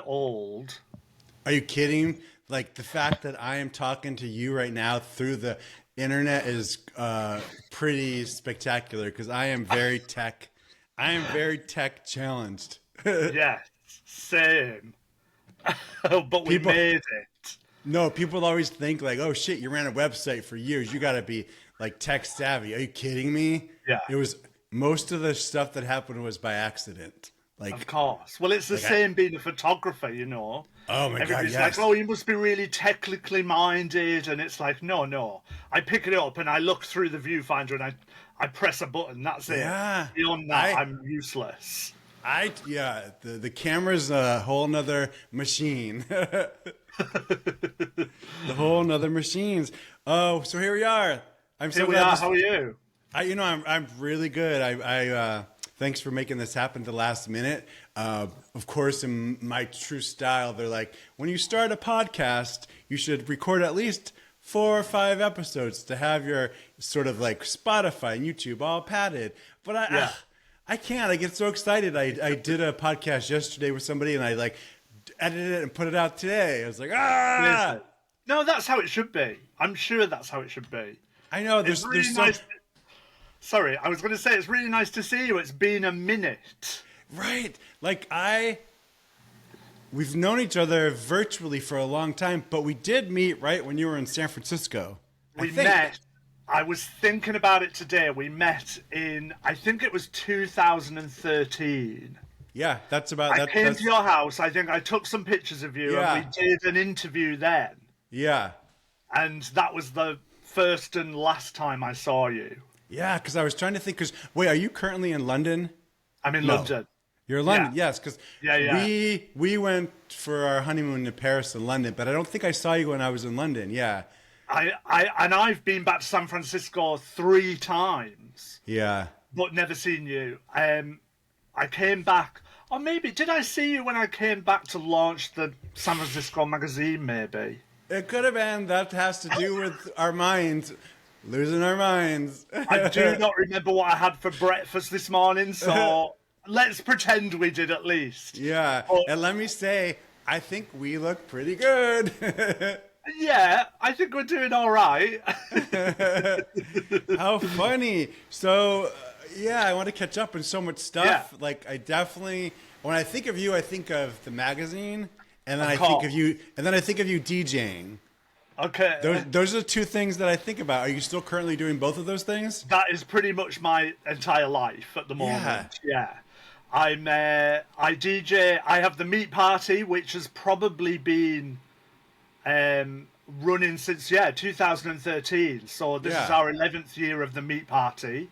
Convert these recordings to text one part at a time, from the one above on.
old. Are you kidding? Like the fact that I am talking to you right now through the internet is pretty spectacular because I am very tech. I am very tech challenged. Yes, same. But we People, made it. no, people always think like, "Oh shit, you ran a website for years. You got to be like tech savvy." Are you kidding me? Yeah, It was most of the stuff that happened was by accident. of course. Well, it's the Like I, same being a photographer. oh my god, Everybody's like, yes. oh, you must be really technically minded. And it's like, no, no. I pick it up and I look through the viewfinder and I press a button. That's it. Yeah. Beyond that, I'm useless. Yeah, the camera's a whole nother machine. The whole nother machines. Oh, so here we are. I'm so Here we glad. are. How are you? I'm really good. Thanks for making this happen at the last minute. Of course, in my true style, they're like, when you start a podcast, you should record at least 4 or 5 episodes to have your sort of like Spotify and YouTube all padded. But I can't. I get so excited. I did a podcast yesterday with somebody, and I like edited it and put it out today. I was like, ah. No, that's how it should be. I'm sure that's how it should be. I know. It's really nice. Sorry, I was going to say it's really nice to see you. It's been a minute. Right. Like we've known each other virtually for a long time, but we did meet right when you were in San Francisco. We met. I was thinking about it today. We met in, I think it was 2013. Yeah, that's about that. I came to your house. I think I took some pictures of you and we did an interview then. Yeah. And that was the first and last time I saw you. Yeah, because I was trying to think, wait, are you currently in London? I'm in London. You're in London, yes, because we went for our honeymoon to Paris and London, but I don't think I saw you when I was in London. Yeah. I've been back to San Francisco 3 times. Yeah. But never seen you. I came back, or maybe did I see you when I came back to launch the San Francisco magazine? Maybe it could have been. That has to do with our minds losing our minds. I do not remember what I had for breakfast this morning, so let's pretend we did at least. Yeah, and let me say, I think we look pretty good. Yeah, I think we're doing all right. How funny. So, yeah, I want to catch up on so much stuff. Yeah. Like, I definitely, when I think of you, I think of the magazine, and then I think of you DJing. Okay. Those are the 2 things that I think about. Are you still currently doing both of those things? That is pretty much my entire life at the moment. Yeah. I DJ. I have the Meat Party, which has probably been running since 2013. So this is our 11th year of the Meat Party.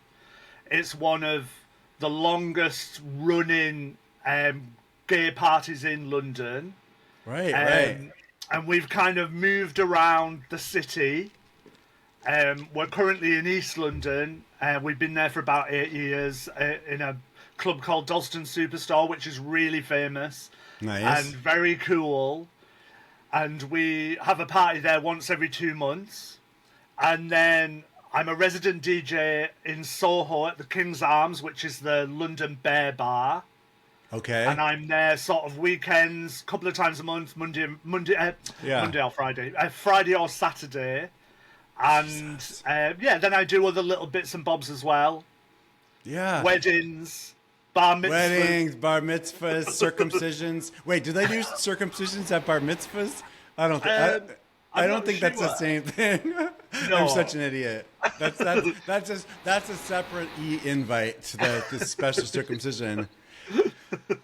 It's one of the longest running gay parties in London. Right, right. And we've kind of moved around the city. We're currently in East London. We've been there for about 8 years in a club called Dalston Superstore, which is really famous. Nice. And very cool. And we have a party there once every 2 months. And then I'm a resident DJ in Soho at the King's Arms, which is the London Bear Bar. Okay. And I'm there sort of weekends, couple of times a month, Monday or Friday, Friday or Saturday. And then I do other little bits and bobs as well. Yeah. Weddings, bar mitzvahs. Weddings, bar mitzvahs, circumcisions. Wait, do they do circumcisions at bar mitzvahs? I don't think. I don't think that's the same thing. No. I'm such an idiot. That's a separate e-invite to the special circumcision.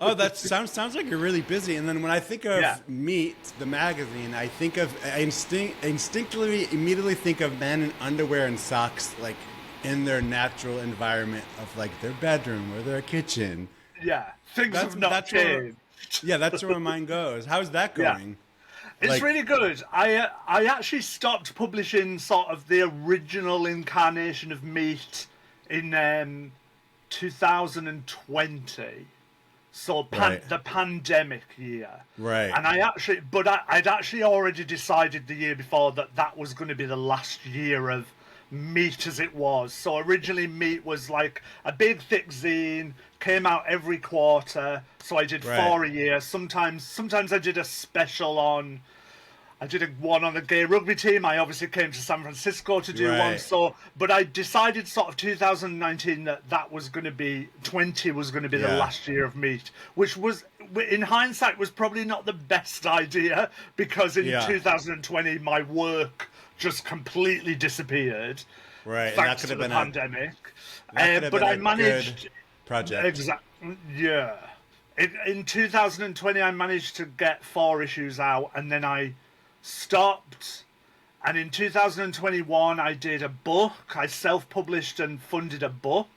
Oh, that sounds like you're really busy. And then when I think of Meat, the magazine, I instinctively immediately think of men in underwear and socks, like in their natural environment of like their bedroom or their kitchen. Yeah, things have not changed. That's where my mind goes. How's that going? It's really good. I actually stopped publishing sort of the original incarnation of Meat in 2020. So the pandemic year. Right. And I'd actually already decided the year before that was going to be the last year of MEAT as it was. So originally MEAT was like a big thick zine, came out every quarter. So I did Right. 4 a year. Sometimes I did a special on. I did one on the gay rugby team. I obviously came to San Francisco to do one. Right. So, but I decided sort of 2019 that was going to be 20 was going to be the Yeah. last year of MEAT, which was in hindsight was probably not the best idea because in Yeah. 2020 my work just completely disappeared. Right. And that Thanks could to have the been pandemic. that could have But been I a managed. good project. Exactly. Yeah. In 2020, I managed to get 4 issues out, and then I stopped. And in 2021, I did a book. I self-published and funded a book,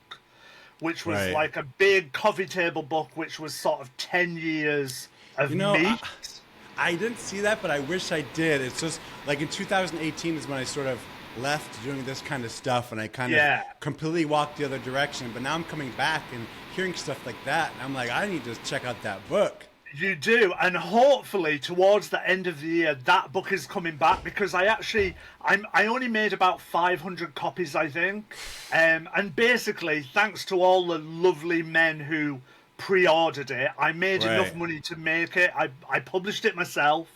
which was Right. like a big coffee table book, which was sort of 10 years of You know, meat. I didn't see that, but I wish I did. It's just like in 2018 is when I sort of left doing this kind of stuff, and I kind Yeah. of completely walked the other direction. But now I'm coming back and hearing stuff like that, and I'm like, I need to check out that book. You do, and hopefully towards the end of the year, that book is coming back because I only made about 500 copies, I think, and basically thanks to all the lovely men who pre-ordered it, I made enough Right. money to make it. I published it myself,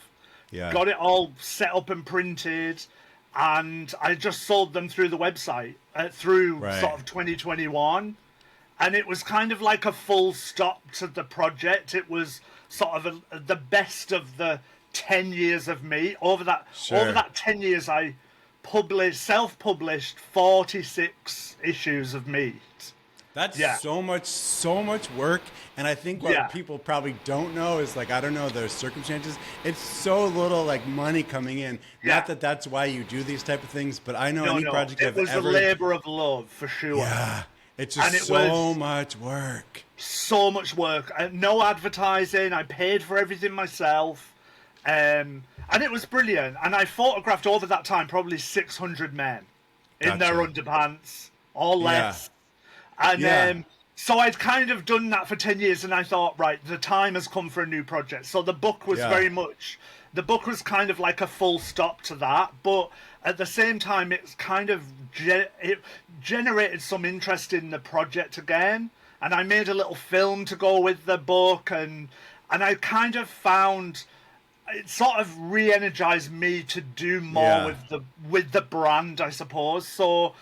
Yeah. got it all set up and printed, and I just sold them through the website through Right. sort of 2021. And it was kind of like a full stop to the project. It was sort of the best of the 10 years of me. Over that Sure. 10 years, I self-published 46 issues of MEAT. That's Yeah. so much work. And I think what Yeah. people probably don't know is like, I don't know their circumstances. It's so little like money coming in. Yeah. Not that that's why you do these type of things, but I know any project it I've was ever. a labor of love for sure. Yeah. It's And just it so was- much work. So much work. No advertising. I paid for everything myself. And it was brilliant. And I photographed over that time probably 600 men in their Gotcha. underpants or less. And Yeah. so I'd kind of done that for 10 years. And I thought, right, the time has come for a new project. So the book was Yeah. the book was kind of like a full stop to that. But at the same time, it's kind of, it generated some interest in the project again. And I made a little film to go with the book, and I kind of found it sort of re-energized me to do more Yeah. with the brand, I suppose. So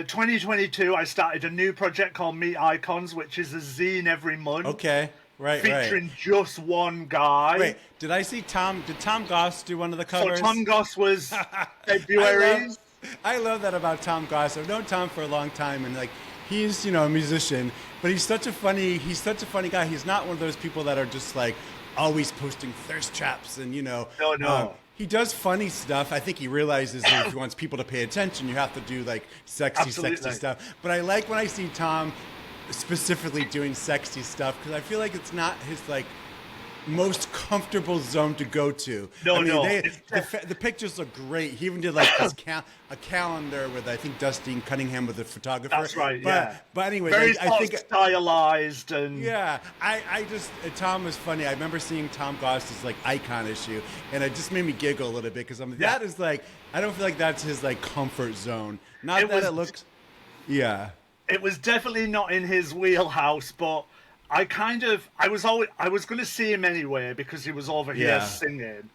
2022, I started a new project called Meat Icons, which is a zine every month, Okay. Right. featuring just one guy. Wait, did I see Tom? Did Tom Goss do one of the So covers? Tom Goss was February. I love that about Tom Goss. I've known Tom for a long time, and like he's a musician, but he's such a funny guy. He's not one of those people that are just like always posting thirst traps and No. he does funny stuff. I think he realizes that if he wants people to pay attention, you have to do like sexy Absolutely. stuff. But I like when I see Tom specifically doing sexy stuff because I feel like it's not his like most comfortable zone to go to. No, I mean, no. The pictures look great. He even did like this a calendar with I think Dustin Cunningham with the photographer. That's right, But, yeah. But anyway, Very I think stylized and yeah, I just Tom was funny. I remember seeing Tom Goss's like icon issue, and it just made me giggle a little bit because that is like I don't feel like that's his like comfort zone. Not It that was- it looks, yeah, it was definitely not in his wheelhouse, but I was going to see him anyway because he was over here Yeah. singing,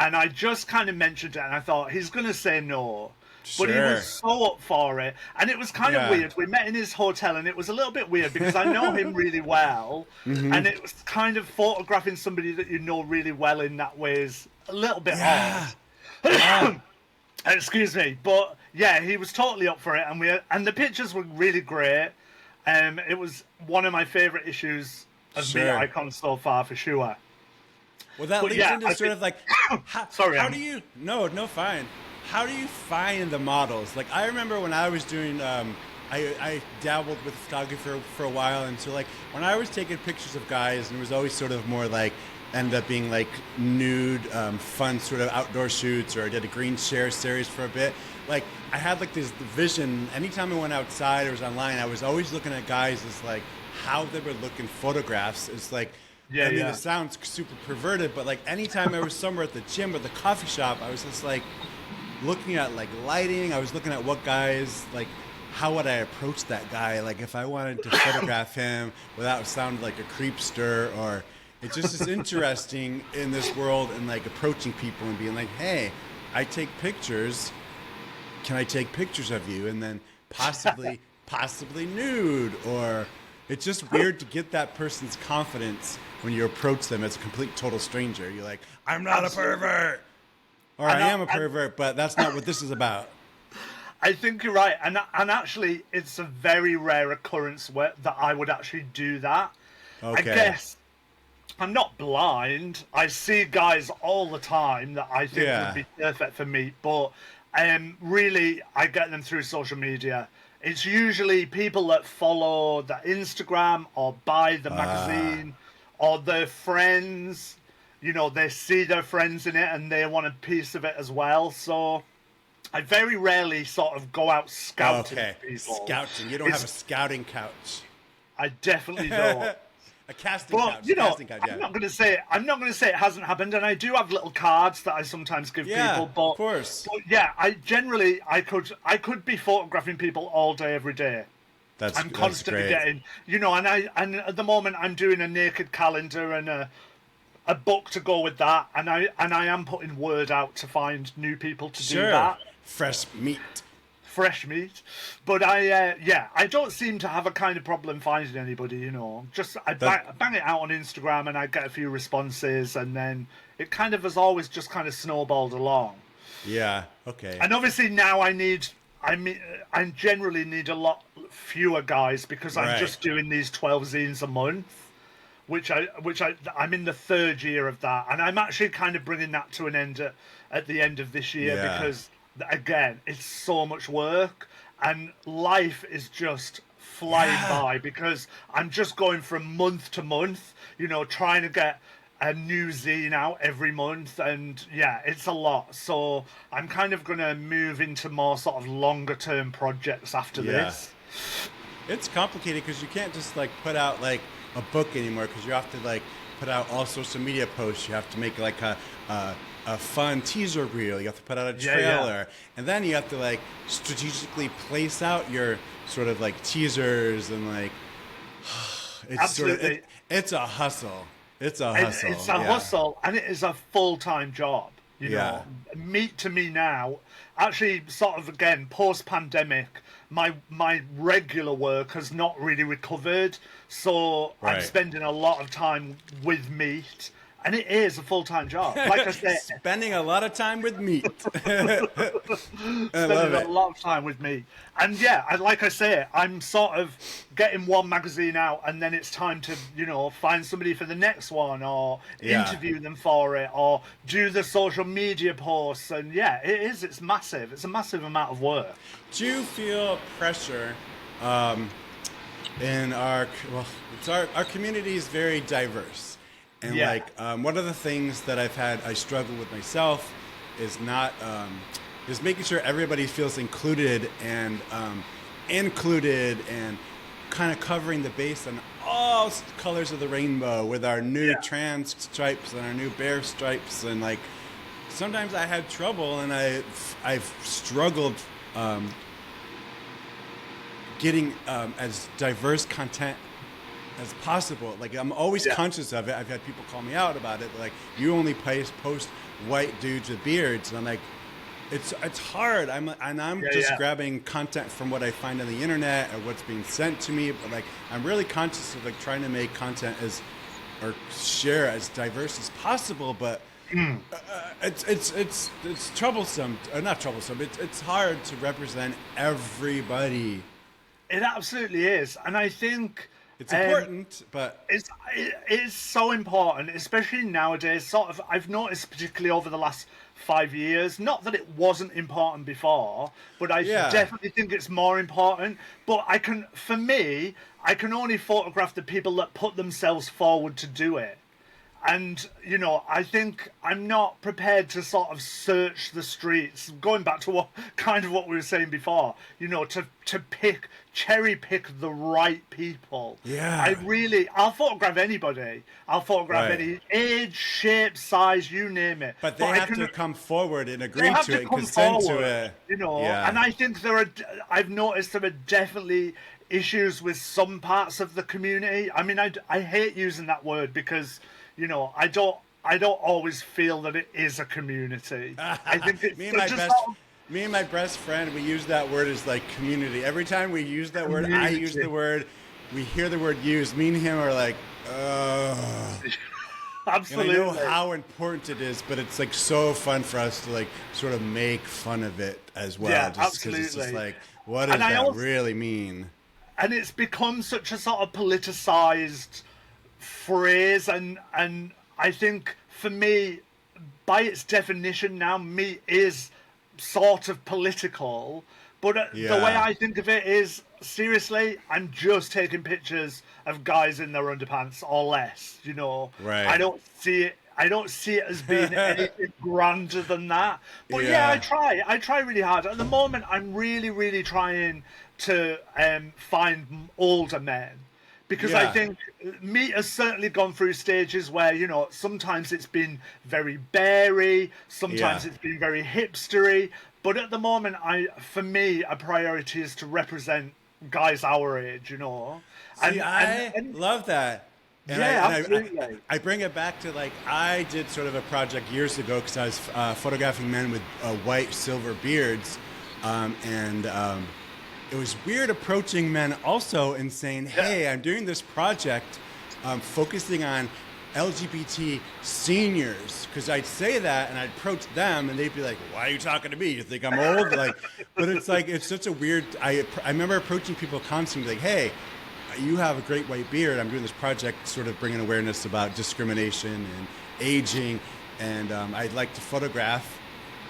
and I just kind of mentioned it, and I thought he's going to say no, but he Sure. was so up for it, and it was kind Yeah. of weird. We met in his hotel, and it was a little bit weird because I know him really well, Mm-hmm. and it was kind of photographing somebody that you know really well in that way is a little bit yeah. odd. Excuse me, but yeah, he was totally up for it, and the pictures were really great. It was one of my favorite issues of Sure. the Icon so far, for sure. Well, that But leads yeah, into I sort think- of like, Sorry, how Em. do you? No, fine. How do you find the models? Like, I remember when I was doing, I dabbled with photography for a while, and so like when I was taking pictures of guys, and it was always sort of more like ended up being like nude, fun sort of outdoor shoots, or I did a green share series for a bit. Like I had like this vision. Anytime I went outside or was online, I was always looking at guys as like how they were looking photographs. It's like. Yeah, I mean, yeah. it sounds super perverted, but like anytime I was somewhere at the gym or the coffee shop, I was just like, looking at like lighting. I was looking at what guys like. How would I approach that guy? Like if I wanted to photograph him without sounding like a creepster, or it just is interesting in this world and like approaching people and being like, hey, I take pictures. Can I take pictures of you? And then possibly nude, or it's just weird to get that person's confidence when you approach them as a complete total stranger. You're like, I'm not a pervert, or I am a pervert, but that's not what this is about. I think you're right, and actually, it's a very rare occurrence that I would actually do that. Okay. I guess I'm not blind. I see guys all the time that I think would be perfect for me, but really, I get them through social media. It's usually people that follow the Instagram or buy the magazine, or their friends. You know, they see their friends in it and they want a piece of it as well. So I very rarely sort of go out scouting people. Scouting. You don't have a scouting couch. I definitely don't. A casting couch. You know, casting couch, yeah. I'm not going to say it hasn't happened, and I do have little cards that I sometimes give people. But, of course. But yeah, I could be photographing people all day, every day. I'm constantly getting, you know, and at the moment I'm doing a naked calendar and a book to go with that, and I am putting word out to find new people to do that. Fresh meat. But I don't seem to have a kind of problem finding anybody, you know. Just I bang it out on Instagram and I get a few responses, and then it kind of has always just kind of snowballed along. Yeah. Okay. And obviously now I generally need a lot fewer guys because I'm just doing these 12 zines a month, which I'm in the third year of that, and I'm actually kind of bringing that to an end at the end of this year because again it's so much work and life is just flying by because I'm just going from month to month, you know, trying to get a new zine out every month, and it's a lot. So I'm kind of going to move into more sort of longer term projects after this. It's complicated because you can't just like put out like a book anymore, because you have to like put out all social media posts. You have to make like a fun teaser reel. You have to put out a trailer, and then you have to like strategically place out your sort of like teasers, and like it's it's a hustle. It's a hustle. It's a hustle, and it is a full-time job. You know, Meat to me now, actually, sort of again post-pandemic, my regular work has not really recovered, so I'm spending a lot of time with Meat. And it is a full-time job. Like I said, spending a lot of time with Meat. Spending a lot of time with me. And like I say, I'm sort of getting one magazine out, and then it's time to, you know, find somebody for the next one, or interview them for it, or do the social media posts. And it's massive. It's a massive amount of work. Do you feel pressure in our community is very diverse. And one of the things that I struggle with myself is is making sure everybody feels included and kind of covering the base on all colors of the rainbow with our new trans stripes and our new bear stripes. And like, sometimes I had trouble, and I've struggled getting as diverse content as possible. Like, I'm always conscious of it. I've had people call me out about it. Like, you only post white dudes with beards, and I'm like, it's hard. I'm just grabbing content from what I find on the internet or what's being sent to me. But like, I'm really conscious of like trying to make content or share as diverse as possible. But it's troublesome. Not troublesome. It's hard to represent everybody. It absolutely is, and I think. It's important, but it's so important, especially nowadays. Sort of, I've noticed, particularly over the last 5 years. Not that it wasn't important before, but I definitely think it's more important. But I can only photograph the people that put themselves forward to do it, And, you know, I think I'm not prepared to sort of search the streets, going back to what we were saying before, you know, to cherry pick the right people. Yeah. I'll photograph anybody. I'll photograph Right. any age, shape, size, you name it. But they have to come forward and They agree have to to it and come consent to forward, it. you know. Yeah. And I think I've noticed there are definitely issues with some parts of the community. I mean, I hate using that word because, you know, I don't always feel that it is a community. I think it's me and my just best sort of me and my best friend, we use that word as like community. Every time we use that word, I use community. the word, we hear the word used. Me and him are like, ugh. And I Absolutely. know how important it is, but it's like so fun for us to like sort of make fun of it as well. Yeah, Just because it's just absolutely. like, what does And I that also, really mean? and it's become such a sort of politicized phrase, and I think for me, by its definition now, meat is sort of political. But the way Yeah. I think of it is, seriously, I'm just taking pictures of guys in their underpants or less. You know, I Right. don't see it. I don't see it as being anything grander than that. But yeah, I Yeah. try. I try really hard. At the moment, I'm really, really trying to find older men because I Yeah. think meat has certainly gone through stages where, you know, sometimes it's been very berry, Yeah. sometimes it's been very hipstery, but at the moment, for me, a priority is to represent guys our age, you know, See, I and love that. And yeah, absolutely, I bring it back to like I did sort of a project years ago because I was photographing men with white silver beards, and it was weird approaching men also and saying, "Hey, I'm doing this project, focusing on LGBT seniors," because I'd say that and I'd approach them and they'd be like, "Why are you talking to me? You think I'm old?" Like, but it's like it's such a weird. I remember approaching people constantly like, "Hey, you have a great white beard. I'm doing this project, sort of bringing awareness about discrimination and aging, and I'd like to photograph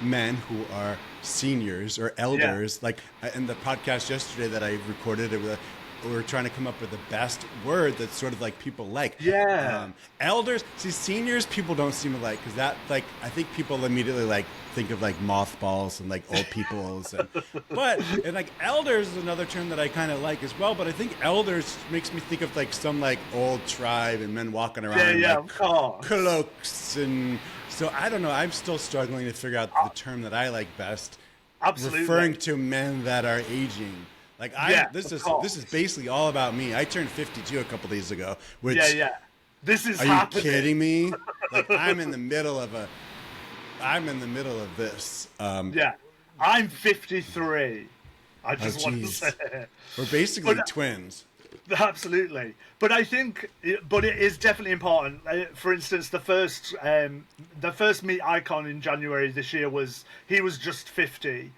men who are seniors or yeah, elders." Like in the podcast yesterday that I recorded, we were trying to come up with the best word that's sort of like people like. yeah, Elders, see, seniors, people don't seem to like because that, like, I think people immediately like think of like mothballs and like old peoples, and like elders is another term that I kind of like as well. But I think elders makes me think of like some like old tribe and men walking around yeah, in yeah, like of course, cloaks, and so I don't know. I'm still struggling to figure out the term that I like best, referring absolutely, to men that are aging. Like yeah, this of is course, basically all about me. I turned 52 a couple days ago, yeah, which, yeah. This is are you happening. kidding me? Like I'm in the middle of this. Yeah, I'm 53. I Oh just want to say geez, it. we're basically But twins. absolutely, but I think, but it is definitely important. For instance, the first meat icon in January this year he was just 50,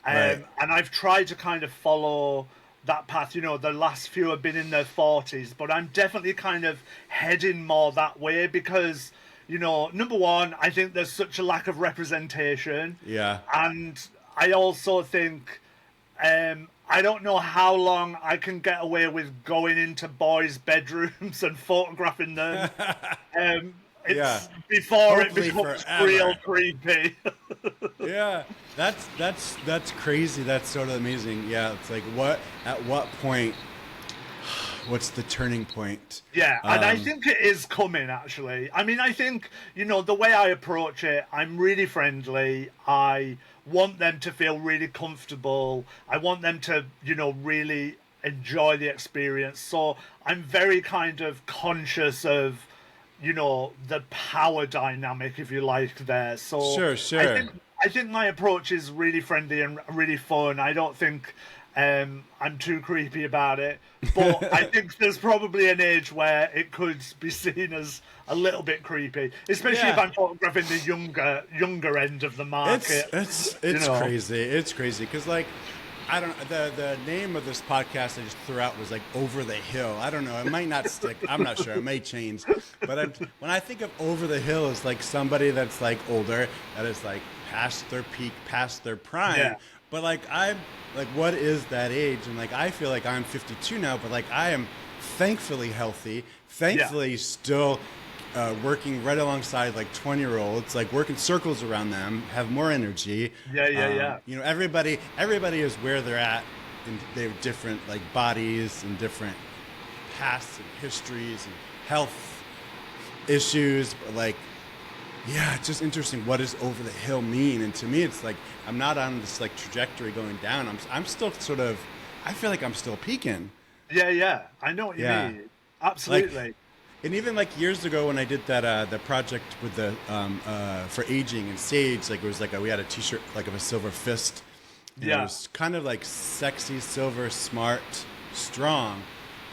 Right. and I've tried to kind of follow that path. You know, the last few have been in their 40s, but I'm definitely kind of heading more that way because, you know, number one, I think there's such a lack of representation, Yeah. and I also think I don't know how long I can get away with going into boys' bedrooms and photographing them. Um, Yeah. it's before it Hopefully becomes real forever. creepy. Yeah. That's crazy. That's sort of amazing. Yeah. It's like at what point? What's the turning point? Yeah, and I think it is coming actually. I mean, I think, you know, the way I approach it, I'm really friendly. I want them to feel really comfortable. I want them to, you know, really enjoy the experience. So I'm very kind of conscious of, you know, the power dynamic, if you like, there. So Sure. I Sure. think I think my approach is really friendly and really fun. I don't think I'm too creepy about it, but I think there's probably an age where it could be seen as a little bit creepy, especially if Yeah. I'm photographing the younger end of the It's market. it's You it's know, crazy. It's crazy because like I don't the name of this podcast I just threw out was like Over the Hill. I don't know. It might not stick. I'm not sure. It may change. But when I think of Over the Hill, it's like somebody that's like older that is like past their peak, past their prime. yeah, But like I'm like, what is that age? And like I feel like I'm 52 now, but like I am thankfully healthy, yeah, thankfully still working right alongside like 20-year-olds, like working circles around them, have more energy. Yeah. You know, everybody is where they're at, and they have different like bodies and different pasts and histories and health issues. But like, yeah, it's just interesting. What does over the hill mean? And to me, it's like I'm not on this like trajectory going down. I'm still sort of. I feel like I'm still peaking. Yeah. I know what you mean. Absolutely. Like, and even like years ago when I did that the project with the for aging and sage, like it was like we had a T-shirt like of a silver fist. And it was kind of like sexy, silver, smart, strong.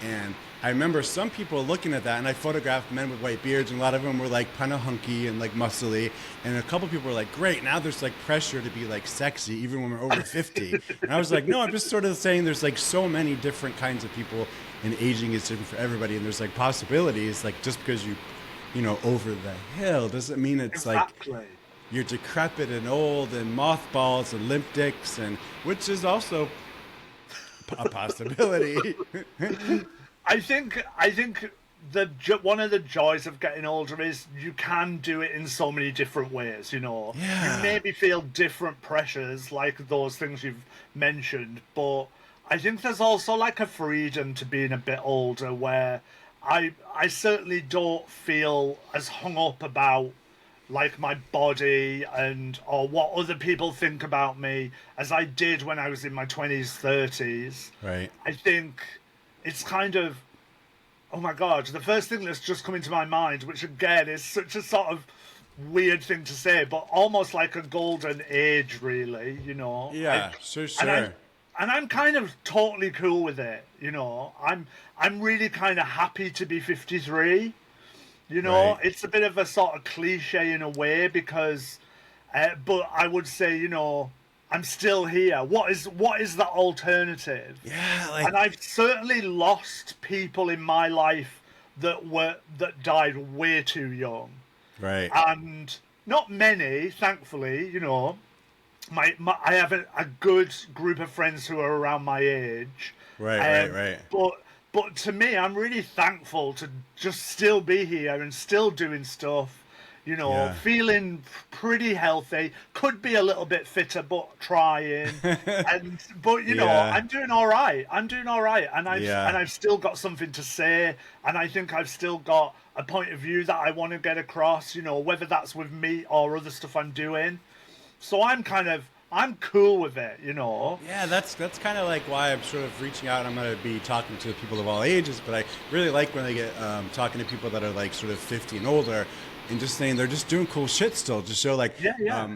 And I remember some people looking at that, and I photographed men with white beards, and a lot of them were like kind of hunky and like muscly. And a couple people were like, great, now there's like pressure to be like sexy, even when we're over 50. And I was like, no, I'm just sort of saying there's like so many different kinds of people, and aging is different for everybody. And there's like possibilities, like just because you know, over the hill doesn't mean it's exactly. like you're decrepit and old and mothballs and limp dicks, and which is also a possibility. I think one of the joys of getting older is you can do it in so many different ways. You know, you maybe feel different pressures, like those things you've mentioned, but I think there's also like a freedom to being a bit older, where I certainly don't feel as hung up about like my body and or what other people think about me as I did when I was in my 20s, 30s. Right. I think it's kind of, oh my God, the first thing that's just come into my mind, which again is such a sort of weird thing to say, but almost like a golden age, really, you know? Yeah, sure. And I'm kind of totally cool with it, you know? I'm really kind of happy to be 53. You know, Right. It's a bit of a sort of cliche in a way because, but I would say, you know, I'm still here. What is the alternative? Yeah, like, And I've certainly lost people in my life that died way too young, right. and not many, thankfully. You know, I have a good group of friends who are around my age. Right. But to me, I'm really thankful to just still be here and still doing stuff, you know, Yeah. feeling pretty healthy. Could be a little bit fitter, but trying. But you know, Yeah. I'm doing all right. And I've still got something to say, and I think I've still got a point of view that I want to get across. You know, whether that's with me or other stuff I'm doing. So I'm cool with it, you know. Yeah, that's kind of like why I'm sort of reaching out. I'm going to be talking to people of all ages, but I really like when I get talking to people that are like sort of 50 and older, and just saying they're just doing cool shit still. Just show like,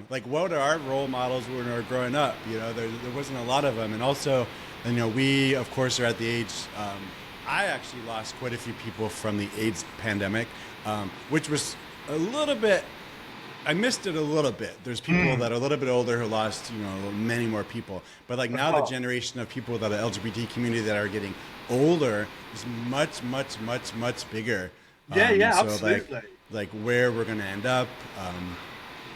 like what are our role models when we were growing up? You know, there wasn't a lot of them, and also, you know, we of course are at the age. I actually lost quite a few people from the AIDS pandemic, which was a little bit. I missed it a little bit. There's people that are a little bit older who lost, you know, many more people. But like now the generation of people that are LGBT community that are getting older is much bigger. So absolutely. Like where we're going to end up,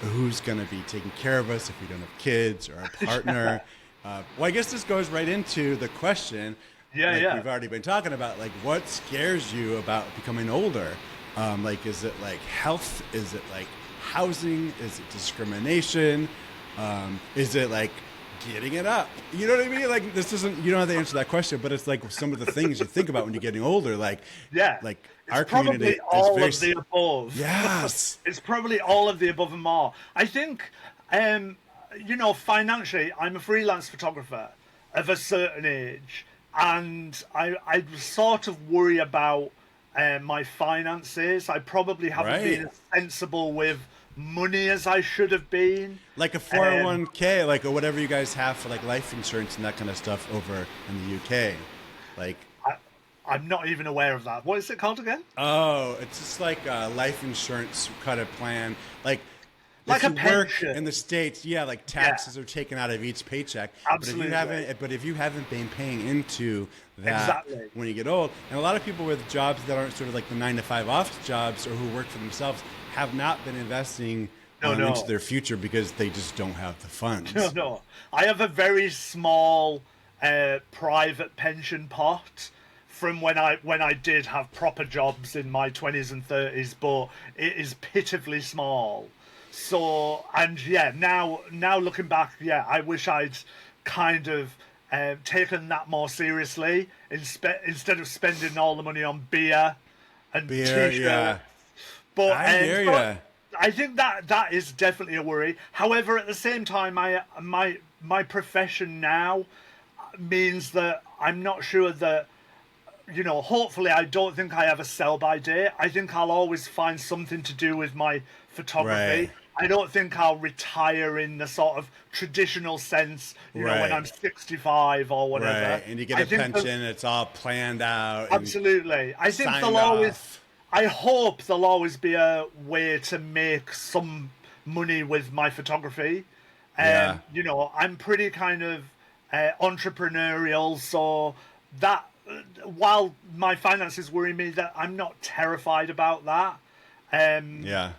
who's going to be taking care of us if we don't have kids or a partner. Well, I guess this goes right into the question. We've already been talking about, like, what scares you about becoming older? Like, is it like health? Is it like housing? Is it discrimination? Is it like getting it up? You know what I mean? Like, this isn't, you don't have to answer that question, but it's like some of the things you think about when you're getting older. Like, like our community is all very, of the above. Yes. It's probably all of the above and more. I think, you know, financially, I'm a freelance photographer of a certain age, and I sort of worry about my finances. I probably haven't been as sensible with money as I should have been. Like a 401k, like, or whatever you guys have for like life insurance and that kind of stuff over in the UK. Like, I'm not even aware of that. What is it called again? Oh, it's just like a life insurance kind of plan. Like a if you work pension. in the States, like taxes are taken out of each paycheck. Absolutely. But if you haven't been paying into that when you get old, and a lot of people with jobs that aren't sort of like the 9-to-5 office jobs or who work for themselves have not been investing into their future because they just don't have the funds. I have a very small private pension pot from when I did have proper jobs in my 20s and 30s, but it is pitifully small. So, and yeah, now looking back, yeah, I wish I'd kind of taken that more seriously instead of spending all the money on beer and Beer, t-shirts. yeah. But, I hear but ya. I think that is definitely a worry. However, at the same time, my profession now means that I'm not sure that, hopefully I don't think I have a sell by date. I think I'll always find something to do with my photography. Right. I don't think I'll retire in the sort of traditional sense, when Right. I'm 65 or whatever. Right. And you get I a think pension, it's all planned out. And absolutely. I think signed there'll always, off. I hope there'll always be a way to make some money with my photography. Yeah. I'm pretty kind of entrepreneurial, so that while my finances worry me, that I'm not terrified about that. Yeah.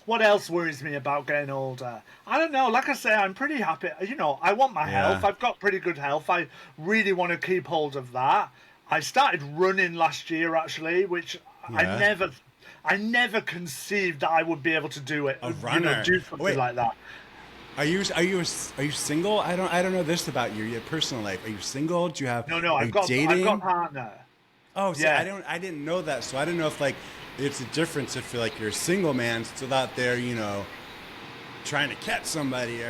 What else worries me about getting older? I don't know. Like I say, I'm pretty happy. I want my health. I've got pretty good health. I really want to keep hold of that. I started running last year, actually, which Yeah. I never conceived that I would be able to do it. A runner. Do something Wait. like that. Are you single? I don't know this about your personal life. Are you single? Do you have No, are I've you got dating? a partner. Oh, see, Yeah. I didn't know that. So I didn't know if like it's a difference if you're a single man still out there, trying to catch somebody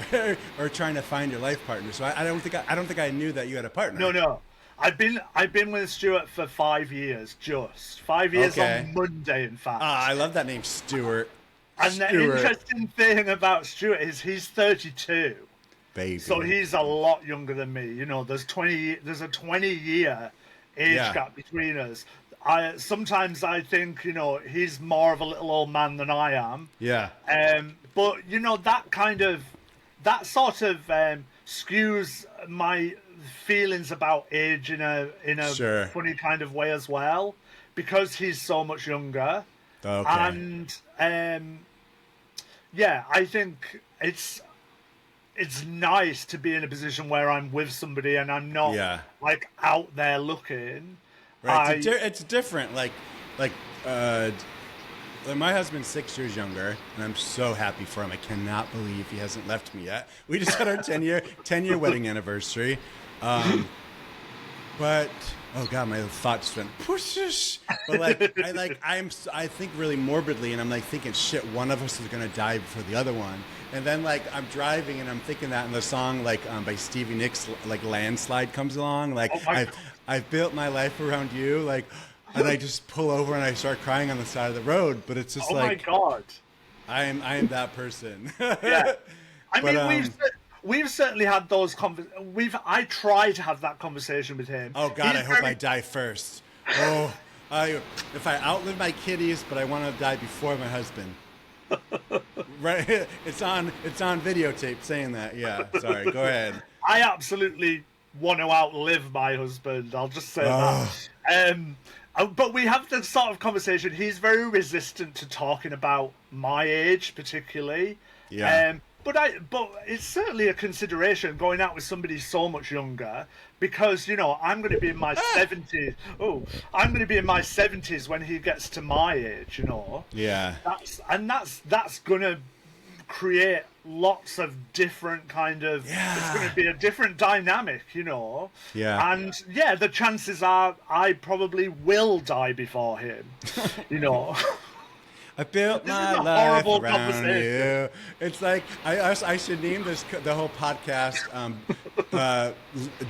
or trying to find your life partner. So I don't think I knew that you had a partner. No. I've been with Stuart for 5 years, just 5 years Okay. on Monday, in fact. Ah, I love that name, Stuart. And the Stuart, interesting thing about Stuart is he's 32, baby. so he's a lot younger than me. There's a 20-year age Yeah. gap between us. Sometimes I think he's more of a little old man than I am. Yeah. But that sort of skews my feelings about age in a Sure. funny kind of way as well, because he's so much younger. Okay. And yeah, I think it's nice to be in a position where I'm with somebody and I'm not like out there looking. Right. It's different. Like my husband's 6 years younger, and I'm so happy for him. I cannot believe he hasn't left me yet. We just had our 10-year wedding anniversary. But oh god, my thought just went push. But I think really morbidly, and I'm like thinking, shit, one of us is gonna die before the other one. And then like I'm driving and I'm thinking that, and the song by Stevie Nicks, like Landslide, comes along. Like I've built my life around you, like, and I just pull over and I start crying on the side of the road. But it's just my god, I am that person. yeah. I mean, we've certainly had those I try to have that conversation with him. Oh God, I hope I die first. Oh, if I outlive my kitties, but I want to die before my husband. Right, it's on videotape saying that. Yeah, sorry. Go ahead. I absolutely want to outlive my husband. I'll just say that. But we have this sort of conversation. He's very resistant to talking about my age, particularly. Yeah. But it's certainly a consideration going out with somebody so much younger, because I'm going to be in my 70s. Oh, I'm going to be in my 70s when he gets to my age. Yeah. That's going to create lots of different kind of. Yeah. It's going to be a different dynamic. Yeah. And yeah, the chances are I probably will die before him. I built This my is a life horrible around conversation. you. It's like I should name the whole podcast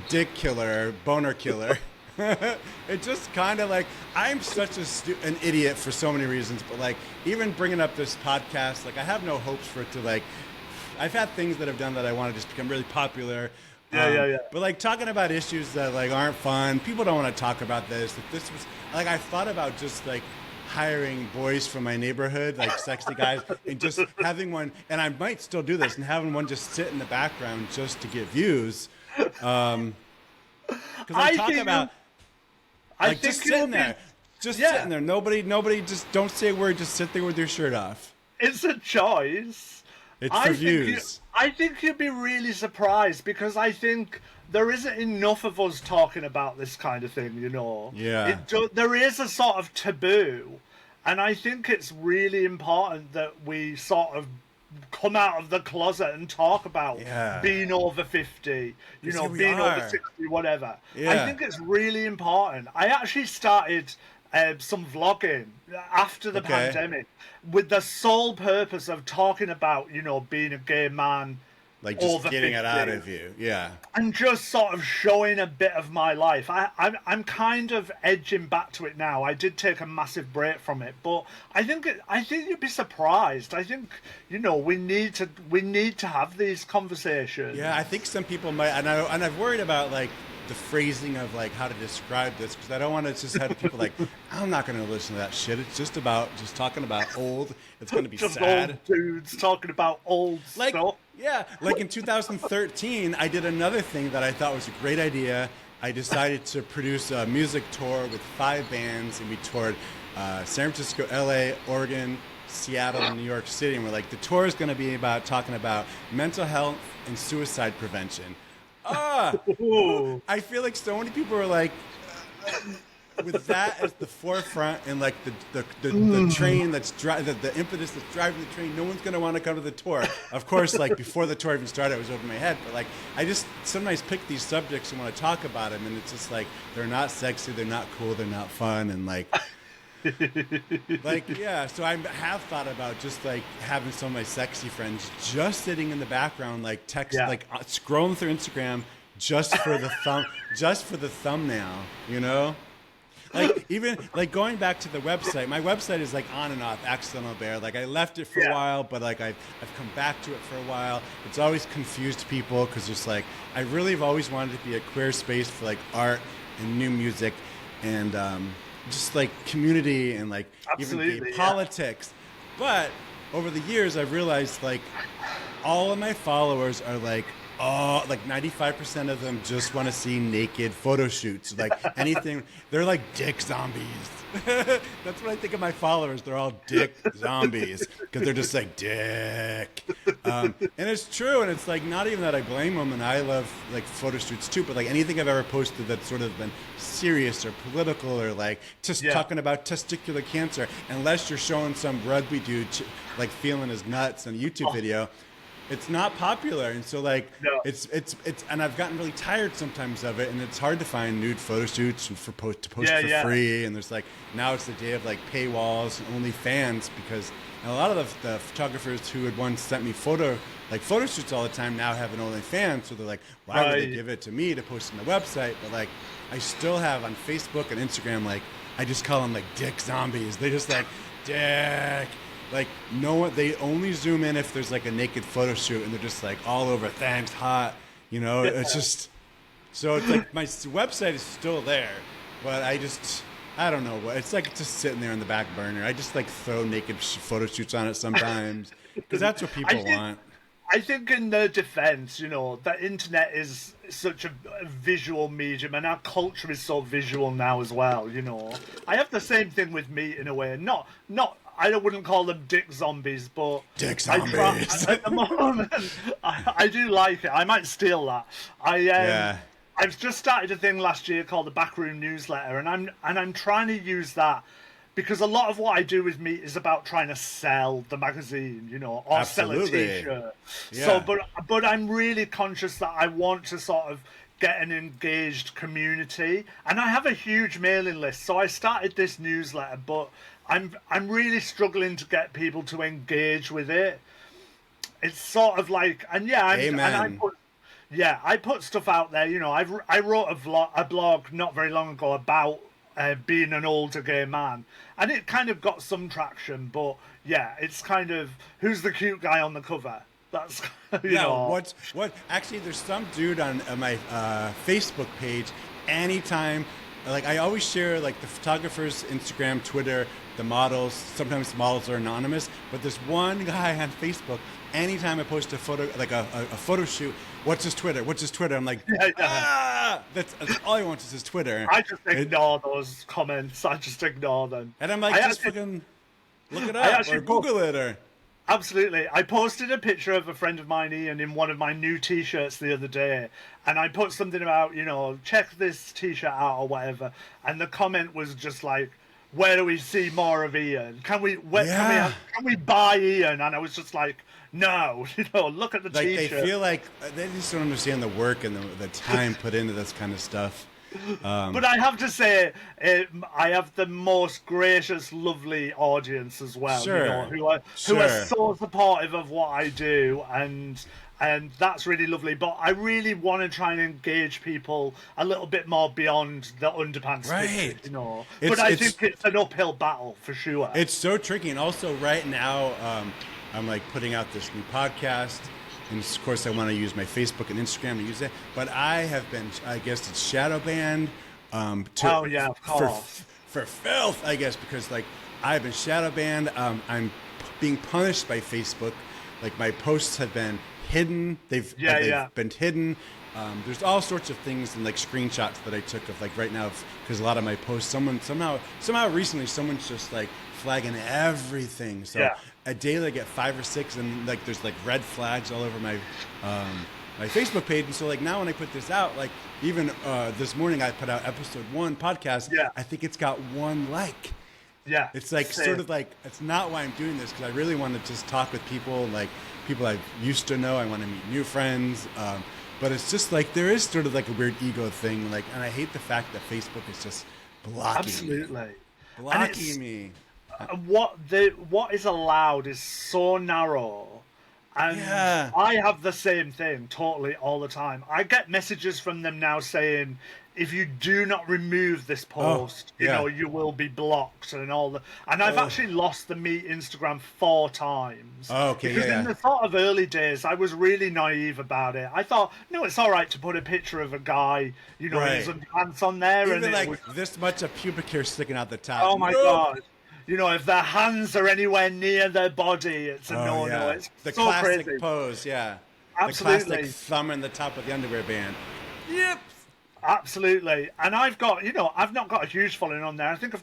Dick Killer, Boner Killer. It's just kind of like I'm such an idiot for so many reasons, but like even bringing up this podcast, like I have no hopes for it to like. I've had things that I've done that I want to just become really popular. Yeah. But like talking about issues that like aren't fun, people don't want to talk about this. If this was like, I thought about just like hiring boys from my neighborhood, like sexy guys, and just having one, and I might still do this, and having one just sit in the background just to get views. Because I'm talking about like just sitting there, sitting there. Nobody, just don't say a word. Just sit there with your shirt off. It's a choice. It's for views. I think you'd be really surprised because I think there isn't enough of us talking about this kind of thing, you know. Yeah. There is a sort of taboo, and I think it's really important that we sort of come out of the closet and talk about Yeah. being over 50, you 'Cause know, here we being over are. 60, whatever. I Yeah. think it's really important. I actually started some vlogging after the Okay. pandemic with the sole purpose of talking about, you know, being a gay man Like just over getting it out 50 of you. Yeah. and just sort of showing a bit of my life. I'm kind of edging back to it now. I did take a massive break from it, but I think you'd be surprised. I think, you know, we need to have these conversations. Yeah, I think some people might, and I've worried about like the phrasing of like how to describe this because I don't want to just have people like, I'm not going to listen to that shit. It's just talking about old. It's going to be Just sad. old dudes talking about old Like, stuff. yeah, like in 2013, I did another thing that I thought was a great idea. I decided to produce a music tour with 5 bands, and we toured San Francisco, LA, Oregon, Seattle, and New York City. And we're like, the tour is going to be about talking about mental health and suicide prevention. Ooh. I feel like so many people are like, with that as the forefront and like the train that's driving, the impetus that's driving the train, no one's gonna want to come to the tour. Of course, like before the tour even started, it was over my head. But like, I just sometimes pick these subjects and want to talk about them, and it's just like they're not sexy, they're not cool, they're not fun, and like. Like, yeah, so I have thought about just like having some of my sexy friends just sitting in the background, like like scrolling through Instagram just for the thumbnail, you know? Like even like going back to the website, my website is like on and off, Accidental Bear. Like I left it for a while, but like I've come back to it for a while. It's always confused people because it's like I really have always wanted to be a queer space for like art and new music and just like community and like even gay politics. But over the years, I've realized like all of my followers are like, oh, like 95% of them just want to see naked photo shoots. Like anything, they're like dick zombies. That's what I think of my followers. They're all dick zombies because they're just like dick. And it's true. And it's like not even that I blame them. And I love like photo shoots too. But like anything I've ever posted that's sort of been serious or political or like just talking about testicular cancer, unless you're showing some rugby dude like feeling his nuts on a YouTube video, it's not popular. And so like it's and I've gotten really tired sometimes of it, and it's hard to find nude photo shoots to post for free. And there's like now it's the day of like paywalls and OnlyFans because a lot of the photographers who had once sent me photo shoots all the time now have an OnlyFans, so they're like, why would they give it to me to post on the website? But like I still have on Facebook and Instagram, like I just call them like dick zombies. They just like dick. Like no one, they only zoom in if there's like a naked photo shoot, and they're just like all over. Thanks, hot. You know, it's just so it's like my website is still there, but I don't know what it's like. It's just sitting there on the back burner. I just like throw naked photo shoots on it sometimes because that's what people want. I think in their defense, you know, the internet is such a visual medium and our culture is so visual now as well, you know. I have the same thing with meat in a way. Not I wouldn't call them dick zombies, but dick zombies. At the moment, I do like it. I might steal that. I've just started a thing last year called the Backroom Newsletter, and I'm trying to use that because a lot of what I do with Meat is about trying to sell the magazine, you know, or sell a T-shirt. Yeah. So, but I'm really conscious that I want to sort of get an engaged community, and I have a huge mailing list. So I started this newsletter, but I'm really struggling to get people to engage with it. It's sort of like, and I put stuff out there. You know, I wrote a blog not very long ago about being an older gay man, and it kind of got some traction. But yeah, it's kind of who's the cute guy on the cover. That's you know. What? Actually, there's some dude on my Facebook page. Anytime. Like I always share like the photographers' Instagram, Twitter, the models. Sometimes the models are anonymous, but there's one guy on Facebook. Anytime I post a photo, like a photo shoot, what's his Twitter? I'm like, that's all he wants is his Twitter. I just ignore those comments. I just ignore them. And I'm like, just fucking look it up or Google it or. Absolutely. I posted a picture of a friend of mine, Ian, in one of my new t-shirts the other day, and I put something about, check this t-shirt out or whatever, and the comment was just like, where do we see more of Ian? Yeah. Can we buy Ian? And I was just like, no, look at the Like they t-shirt. feel like they just don't understand the work and the time put into this kind of stuff. But I have to say, I have the most gracious, lovely audience as well. Sure, Who are sure. so supportive of what I do, and that's really lovely. But I really want to try and engage people a little bit more beyond the underpants Right. picture. It's- But I it's- think it's an uphill battle for sure. It's so tricky, and also right now, I'm like putting out this new podcast, and of course I want to use my Facebook and Instagram to use it. But I have been, I guess it's shadow banned. Oh, yeah, of course. For filth, I guess, because like I've been shadow banned. I'm being punished by Facebook. Like my posts have been hidden. They've been hidden. There's all sorts of things and like screenshots that I took of like right now, because a lot of my posts, somehow recently, someone's just like flagging everything. So a day I get 5 or 6, and like there's like red flags all over my my Facebook page. And so like now when I put this out, like even this morning I put out episode 1 podcast. Yeah. I think it's got 1 like. Yeah, It's like same. sort of like, it's not why I'm doing this, because I really want to just talk with people, like people I used to know. I want to meet new friends. But it's just like, there is sort of like a weird ego thing. Like, and I hate the fact that Facebook is just blocking me. What is allowed is so narrow, and Yeah. I have the same thing totally all the time. I get messages from them now saying, if you do not remove this post, you will be blocked and all the. And I've actually lost the MEAT Instagram 4 times. Oh, okay, because in the sort of early days, I was really naive about it. I thought, no, it's all right to put a picture of a guy, in his underpants on there, Even and like this much of pubic hair sticking out the top. oh my god. If their hands are anywhere near their body, it's a no-no. Yeah. It's The so classic crazy. pose, yeah. Absolutely. The classic thumb in the top of the underwear band. Yep. Absolutely. And I've got, I've not got a huge following on there. I think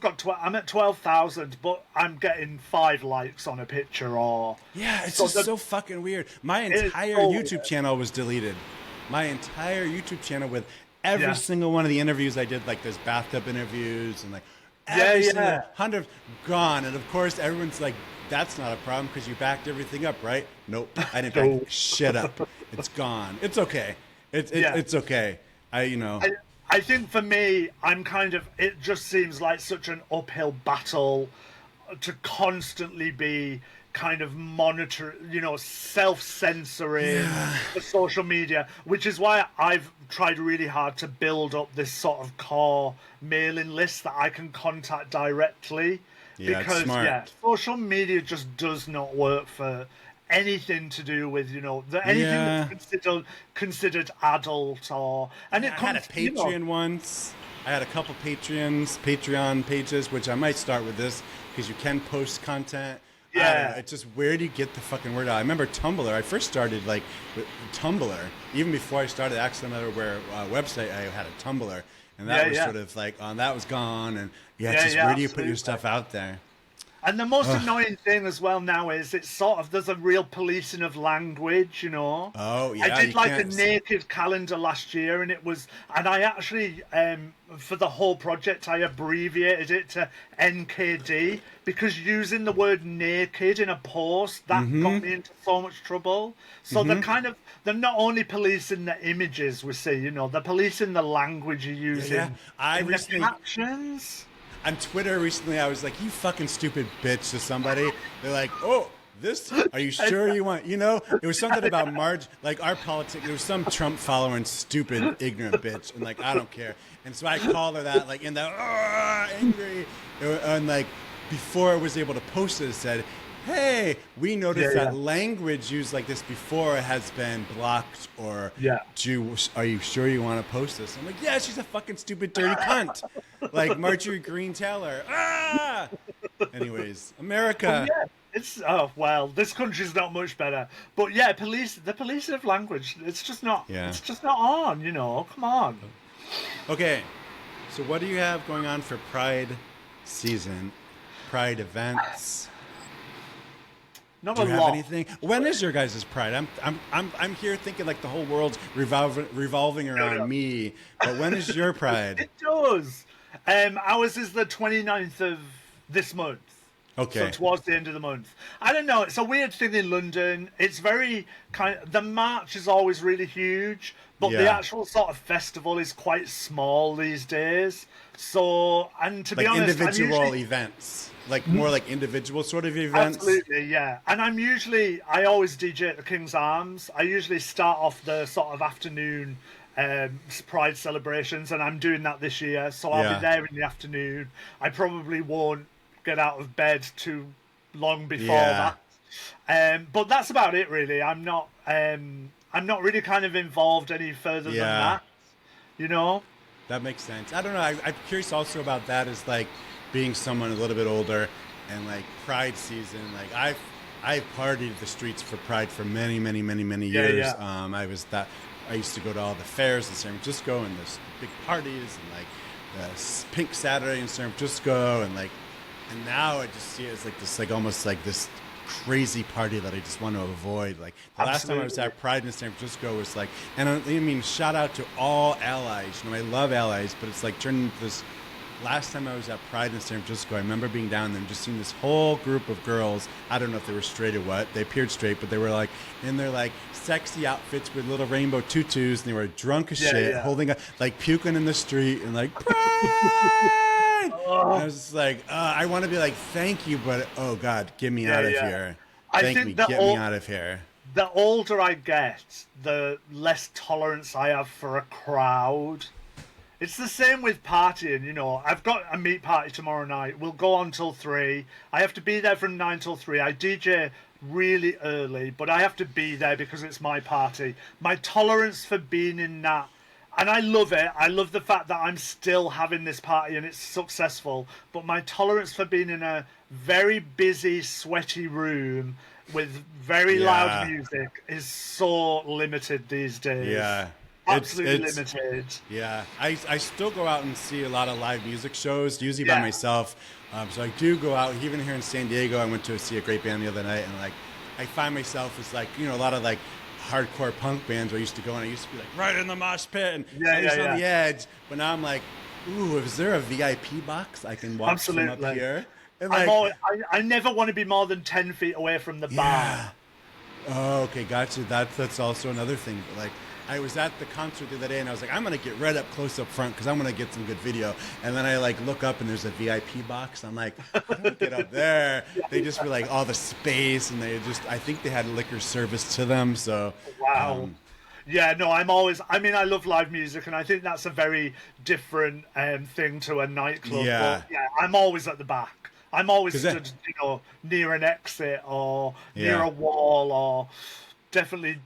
I'm at 12,000, but I'm getting 5 likes on a picture or... Yeah, it's So just so fucking weird. My entire so YouTube weird. channel was deleted. My entire YouTube channel with every single one of the interviews I did, like there's bathtub interviews and like every single 100 gone. And of course, everyone's like, that's not a problem because you backed everything up, right? Nope, I didn't back shit up. It's gone. It's okay. It's okay. I think for me, it just seems like such an uphill battle to constantly be kind of monitor, self-censoring the social media, which is why I've tried really hard to build up this sort of core mailing list that I can contact directly. Yeah, it's because smart. social media just does not work for anything to do with anything that's considered adult I had a Patreon once. I had a couple Patreon pages, which I might start with this because you can post content. I don't know, it's just, where do you get the fucking word out? I remember Tumblr. I first started like with Tumblr. Even before I started Access Underwear website, I had a Tumblr. And that was sort of like, that was gone. And it's just, where do you put your stuff out there? And the most annoying thing as well now is there's a real policing of language, Oh, yeah. I did like a naked calendar last year, and I actually, for the whole project, I abbreviated it to NKD, because using the word naked in a post, that got me into so much trouble. So they're not only policing the images we see, they're policing the language you're using. Yeah. I in recently... the captions. On Twitter recently, I was like, you fucking stupid bitch to somebody. They're like, oh, are you sure you want, it was something about like our politics. There was some Trump following stupid, ignorant bitch. And like, I don't care. And so I called her that, like in the angry. And like, before I was able to post it, it said, hey, we noticed that language used like this before has been blocked, or are you sure you want to post this? I'm like, yeah, she's a fucking stupid, dirty cunt. Like Marjorie Green Taylor. Anyways, America. This country's not much better. But the policing of language, it's just not on, come on. Okay, so what do you have going on for Pride season? Pride events? Not Do a you have lot. anything? When is your guys' Pride? I'm here thinking like the whole world's revolving around me. But when is your Pride? It does. Ours is the 29th of this month. So Okay. towards the end of the month. I don't know. It's a weird thing in London. It's very the march is always really huge, but the Yeah. actual sort of festival is quite small these days. So, and to be Like honest, I'm individual usually events, like more like individual sort of events. absolutely, yeah. And I always DJ at the King's Arms. I usually start off the sort of afternoon Pride celebrations, and I'm doing that this year. So I'll be Yeah. there in the afternoon. I probably won't get out of bed too long before Yeah. that. But that's about it, really. I'm not really kind of involved any further than Yeah. that. You know? That makes sense. I don't know. I'm curious also about that as like being someone a little bit older and like Pride season. Like I've partied the streets for Pride for many, many, many, many Yeah, years. yeah. I used to go to all the fairs in San Francisco and the big parties and like the Pink Saturday in San Francisco and now I just see it as like this like almost like this crazy party that I just want to avoid. Like the last time I was at Pride in San Francisco was like, and I mean, shout out to all allies. You know, I love allies, but it's like turning into this. Last time I was at Pride in San Francisco, I remember being down there and just seeing this whole group of girls. I don't know if they were straight or what. They appeared straight, but they were like in their like sexy outfits with little rainbow tutus, and they were drunk as shit, yeah. holding a, like puking in the street and like Pride. Oh. And I was just like, I want to be like, thank you, but oh God, get me out of yeah. here. I Thank think me, that get me out of here. The older I get, the less tolerance I have for a crowd. It's the same with partying, you know. I've got a meat party tomorrow night. We'll go on till 3. I have to be there from 9 till 3. I DJ really early, but I have to be there because it's my party. My tolerance for being in that, and I love it. I love the fact that I'm still having this party and it's successful, but my tolerance for being in a very busy, sweaty room with very loud music is so limited these days. Yeah. Absolutely limited. Yeah, I still go out and see a lot of live music shows, usually by myself. So I do go out. Even here in San Diego, I went to see a great band the other night, and like I find myself as like, you know, a lot of like hardcore punk bands where I used to go and I used to be like right in the mosh pit and on the edge. But now I'm like, ooh, is there a VIP box I can watch from up here? And like, I never want to be more than 10 feet away from the bar. Oh, okay, gotcha. That's also another thing. But like, I was at the concert the other day, and I was like, I'm gonna get right up close up front because I'm gonna get some good video. And then I like look up, and there's a VIP box. I'm like, I don't get up there. They just were like all the space, and I think they had liquor service to them. So wow. Yeah, no, I love live music, and I think that's a very different thing to a nightclub. Yeah. But yeah, I'm always at the back. I'm always stood, near an exit or near a wall or definitely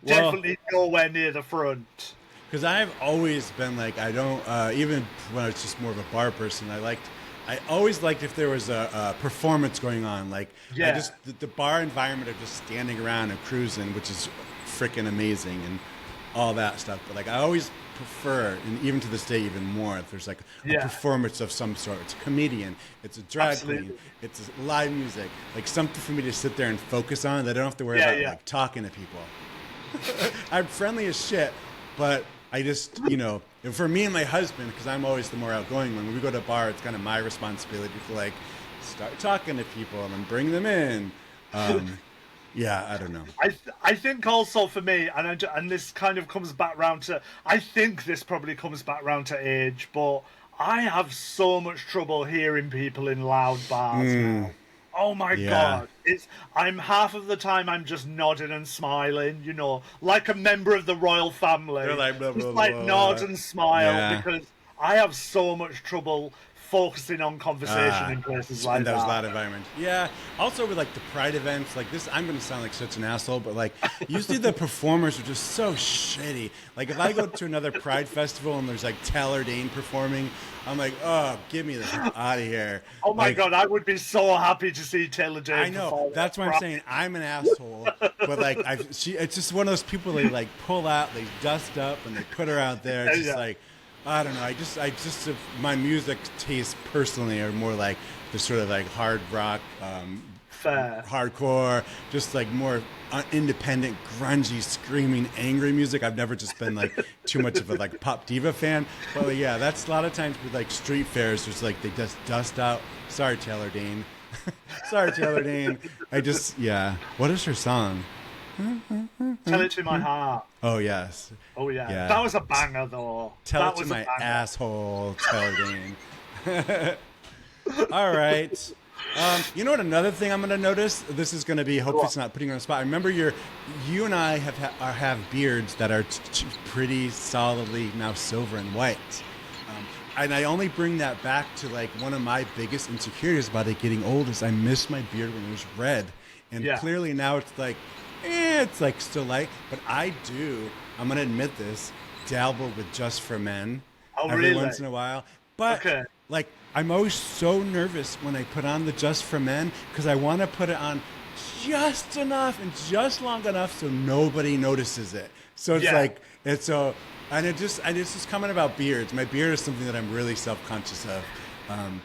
nowhere near the front. Because I've always been like, I don't, even when I was just more of a bar person, I always liked if there was a performance going on. Like, the bar environment of just standing around and cruising, which is freaking amazing and all that stuff. But like, I always prefer, and even to this day, even more, if there's like a performance of some sort. It's a comedian, it's a drag queen, it's live music, like something for me to sit there and focus on that I don't have to worry about like talking to people. I'm friendly as shit, but I just, you know, for me and my husband, because I'm always the more outgoing one, when we go to a bar, it's kind of my responsibility to like start talking to people and then bring them in. Yeah, I don't know. I think also for me, and this kind of comes back round to, I think this probably comes back round to age, but I have so much trouble hearing people in loud bars now. Oh my God. I'm half of the time I'm just nodding and smiling, you know, like a member of the royal family. They're like, blah, blah, just like blah, nod blah. and smile because I have so much trouble focusing on conversation in places like that. In those loud environments. Yeah. Also with like the Pride events, like this, I'm going to sound like such an asshole, but like usually the performers are just so shitty. Like if I go to another Pride festival and there's like Taylor Dane performing, I'm like, oh, get me the fuck out of here. Oh my like, God, I would be so happy to see Taylor Dane. I know. That's why I'm saying I'm an asshole. But like, it's just one of those people they like pull out, they dust up, and they put her out there. It's just like, I don't know. I just my music tastes personally are more like the sort of like hard rock, Fair. hardcore, just like more independent, grungy, screaming, angry music. I've never just been like too much of a like pop diva fan. But like, yeah, that's a lot of times with like street fairs. There's like they just dust out. Sorry, Taylor Dane. Sorry, Taylor Dane. Yeah. What is her song? Tell It to My Heart. Oh yes. Oh yeah. Yeah. That was a banger though. Tell that it to was my a banger. asshole, Taylor Dane. All right. You know what? Another thing I'm going to notice. This is going to be. Hopefully, it's not putting you on the spot. I remember you and I have beards that are pretty solidly now silver and white. And I only bring that back to like one of my biggest insecurities about it getting old is I miss my beard when it was red, and clearly now it's like still light. But I do. I'm going to admit this. Dabble with Just for Men every once in a while. But like I'm always so nervous when I put on the Just for Men because I want to put it on just enough and just long enough so nobody notices it. So it's like it's so. And it's just coming about beards. My beard is something that I'm really self-conscious of. And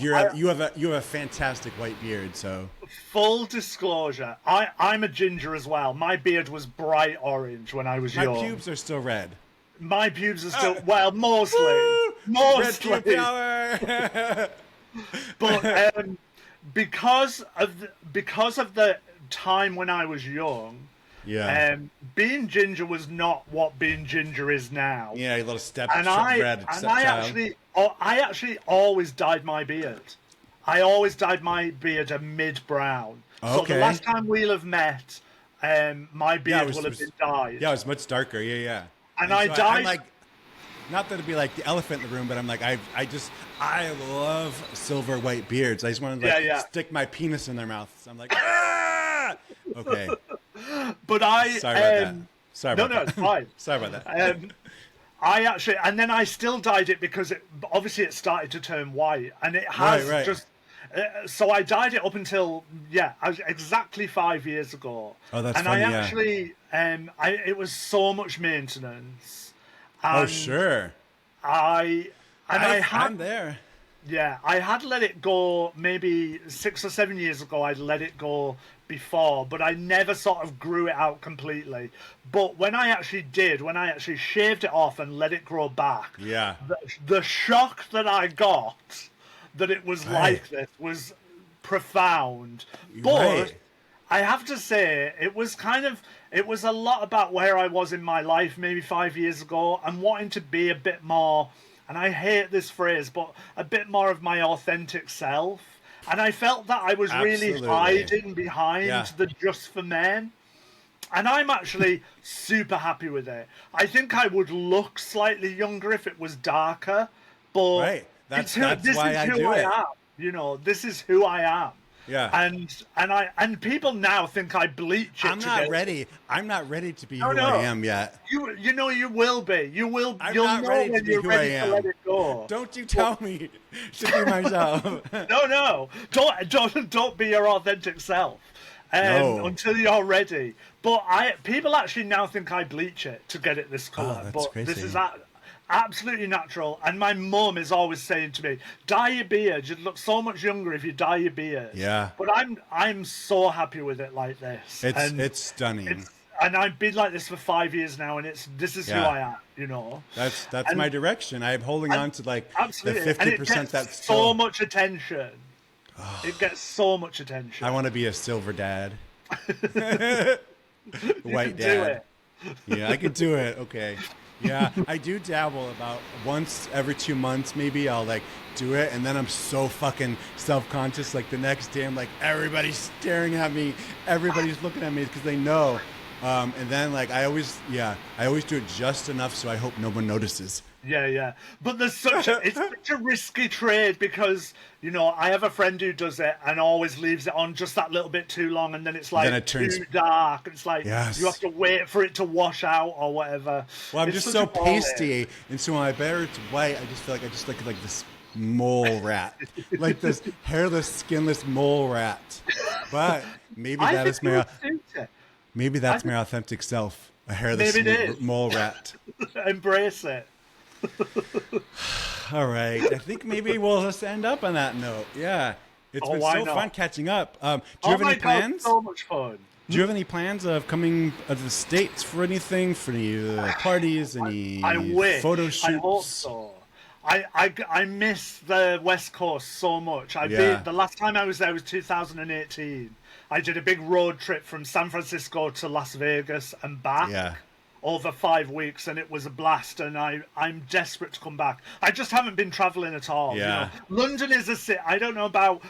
you have a fantastic white beard. So full disclosure, I'm a ginger as well. My beard was bright orange when I was young. My pubes are still red. My pubes are still mostly. Red pube power. But because of the time when I was young. Yeah. Being ginger was not what being ginger is now. Yeah, a little step red. I actually always dyed my beard. I always dyed my beard a mid-brown. Okay. So the last time we'll have met, my beard will have been dyed. Yeah, it was much darker. Yeah. And I dyed. I'm like, not that it'd be like the elephant in the room, but I'm like, I love silver white beards. I just want to stick my penis in their mouth. So I'm like, ah! Okay. But sorry about that. No, it's fine. Sorry about that. I actually, and then I still dyed it because obviously it started to turn white, and it has just. So I dyed it up until exactly 5 years ago. Oh, that's and funny. I actually, it was so much maintenance. Oh sure. I'm there. Yeah, I had let it go maybe 6 or 7 years ago. I'd let it go before, but I never sort of grew it out completely. But when I actually shaved it off and let it grow back, the shock that I got that it was like this was profound. But I have to say, it was a lot about where I was in my life maybe 5 years ago and wanting to be a bit more, and I hate this phrase, but a bit more of my authentic self. And I felt that I was really hiding behind the Just for Men. And I'm actually super happy with it. I think I would look slightly younger if it was darker, but this is who I am. You know, this is who I am. Yeah. And people now think I bleach it. I'm not ready. I'm not ready to be who I am yet. You know you will be. You'll know when you're ready to let it go. Don't you tell me to be myself. No. Don't be your authentic self. Until you're ready. But people actually now think I bleach it to get it this colour. That's but crazy. This is absolutely natural. And my mum is always saying to me, dye your beard. You'd look so much younger if you dye your beard. Yeah. But I'm so happy with it like this. It's stunning. And I've been like this for 5 years now, and this is who I am, you know. That's my direction. I'm holding on to like absolutely. the 50% that's so much attention. It gets so much attention. I want to be a silver dad. White dad. Yeah, I could do it. Okay. Yeah, I do dabble about once every 2 months, maybe I'll like do it, and then I'm so fucking self-conscious. Like the next day, I'm like, everybody's staring at me, everybody's looking at me because they know. And then like I always do it just enough so I hope no one notices. Yeah. But it's such a risky trade because, you know, I have a friend who does it and always leaves it on just that little bit too long, and then it's like too dark. It's like you have to wait for it to wash out or whatever. Well, I'm just so pasty, and so when I bear it's white, I just feel like I just look like this mole rat, like this hairless, skinless mole rat. But maybe that is my my authentic self, a hairless mole rat. Embrace it. All right. I think maybe we'll just end up on that note. Yeah. It's Oh, been why so not? fun catching up. Do you Oh have any my God, plans? so much fun. Do you have any plans of coming to the States for anything? For any parties? I Any photo wish. I hope shoots? so. I miss the West Coast so much. Yeah, The last time I was there was 2018. I did a big road trip from San Francisco to Las Vegas and back yeah, over 5 weeks, and it was a blast. And I'm desperate to come back. I just haven't been traveling at all. You know, yeah, London is a city. I don't know about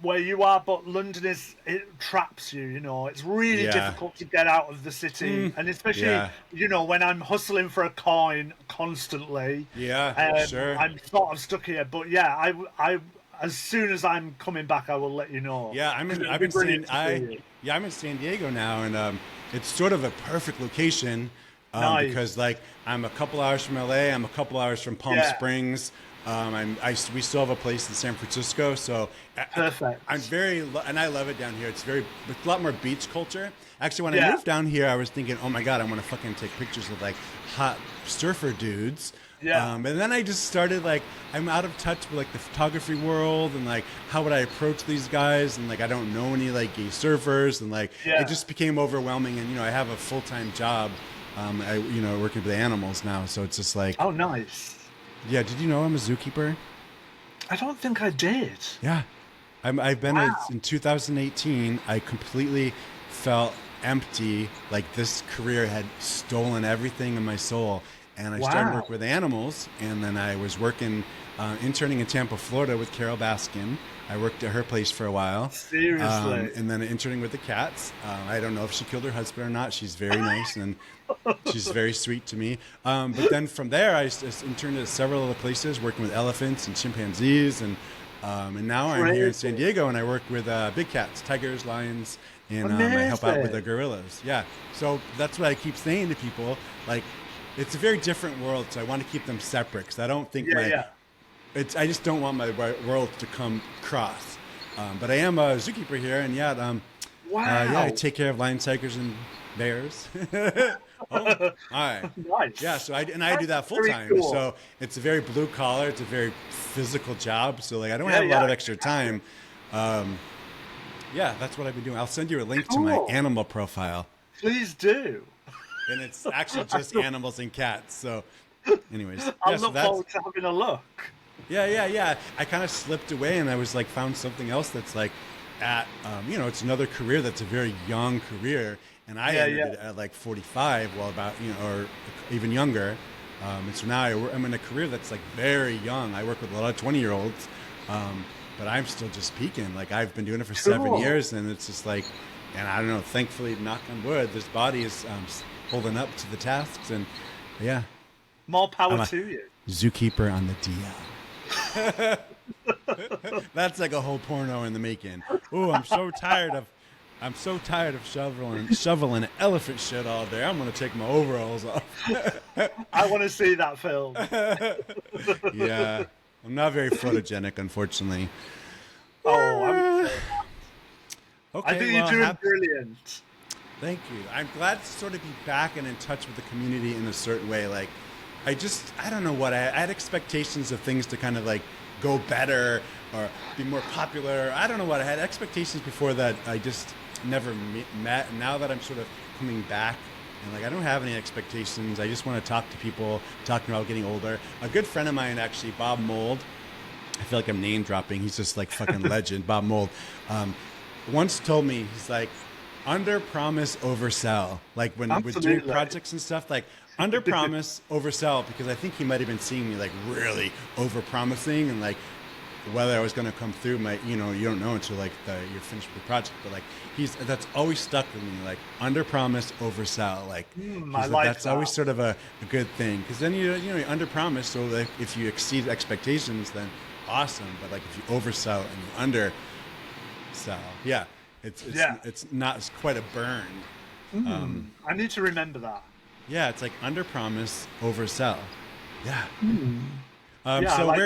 where you are, but London it traps you. You know, it's really yeah, difficult to get out of the city, and especially yeah, when I'm hustling for a coin constantly, yeah. Sure. I'm sort of stuck here. But yeah, I as soon as I'm coming back, I will let you know. Yeah, 'Cause it'll I've be been brilliant to see you. I'm in San Diego now, and it's sort of a perfect location because Nice. like I'm a couple hours from LA, I'm a couple hours from Palm Yeah. Springs. We still have a place in San Francisco, so I'm Perfect. and I love it down here. It's a lot more beach culture. Actually, when I Yeah. moved down here, I was thinking, oh my god, I want to fucking take pictures of like hot surfer dudes. Yeah. And then I just started like I'm out of touch with like the photography world and like how would I approach these guys and like I don't know any like gay surfers and like it Yeah. just became overwhelming and I have a full-time job working with animals now, so it's just like Oh, nice. yeah. Did you know I'm a zookeeper? I don't think I did. Yeah, I've been Wow. in 2018. I completely felt empty, like this career had stolen everything in my soul. And I started Wow. working with animals, and then I was working, interning in Tampa, Florida with Carol Baskin. I worked at her place for a while, Seriously. and then interning with the cats. I don't know if she killed her husband or not. She's very nice and she's very sweet to me. But then from there, I interned at several other places, working with elephants and chimpanzees, and now I'm here in San Crazy. Diego, and I work with big cats, tigers, lions, and I help out with the Amazing. gorillas. Yeah, so that's what I keep saying to people, like. It's a very different world, so I want to keep them separate because I don't think Yeah, yeah. I just don't want my world to come cross. But I am a zookeeper here, and yeah, I Wow. take care of lions, tigers, and bears. Oh, all right. Yeah, Nice. I do That's that full very time. cool. So it's a very blue collar. It's a very physical job. So like I don't Yeah, have a lot yeah. of extra time. Um, yeah, that's what I've been doing. I'll send you a link to my Cool. animal profile, Please do. and it's actually just animals and cats. So, anyways, yeah. I'll So look that's forward to having a look. yeah. I kind of slipped away, and I was like found something else that's like it's another career that's a very young career, and I Yeah, entered yeah. it at like 45, well, about or even younger. And so now I'm in a career that's like very young. I work with a lot of 20-year-olds, but I'm still just peaking. Like I've been doing it for 7 years, Cool. and it's just like, and I don't know. Thankfully, knock on wood, this body is holding up to the tasks, and yeah, More power I'm a to you. zookeeper on the DL. That's like a whole porno in the making. Ooh, I'm so tired of shoveling elephant shit all day. I'm gonna take my overalls off. I want to see that film. Yeah, I'm not very photogenic, unfortunately. Oh, I would say. I Okay, think well, you're doing brilliant. thank you. I'm glad to sort of be back and in touch with the community in a certain way. Like, I don't know what I had expectations of things to kind of like go better or be more popular. I don't know what I had expectations before that I just never met. And now that I'm sort of coming back and like I don't have any expectations, I just want to talk to people, talking about getting older. A good friend of mine, actually, Bob Mold. I feel like I'm name dropping. He's just like fucking legend, Bob Mold. Once told me, he's like, under promise, oversell. Like when we're doing Absolutely. projects and stuff, like under promise, oversell, because I think he might have been seeing me like really over promising and like whether I was going to come through you don't know until like you're finished with the project, but like that's always stuck with me, like under promise, oversell. Like I like that's always that. sort of a good thing, because then you under promise, so like if you exceed expectations, then awesome, but like if you oversell and you under sell, yeah, Yeah. it's not it's quite a burn. I need to remember that. Yeah, it's like under promise, oversell. Yeah. Yeah, I So like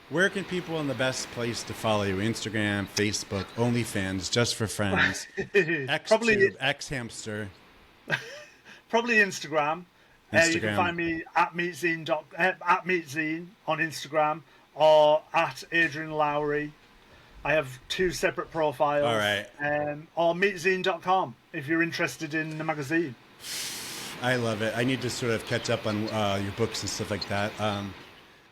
where can people in the best place to follow you? Instagram, Facebook, OnlyFans, just for friends, that. XTube, X Hamster, Probably Instagram. You can Instagram. find me at meatzine on Instagram or at Adrian Lourie. I have 2 separate profiles. All right. Or meatzine.com if you're interested in the magazine. I love it. I need to sort of catch up on your books and stuff like that. Awesome.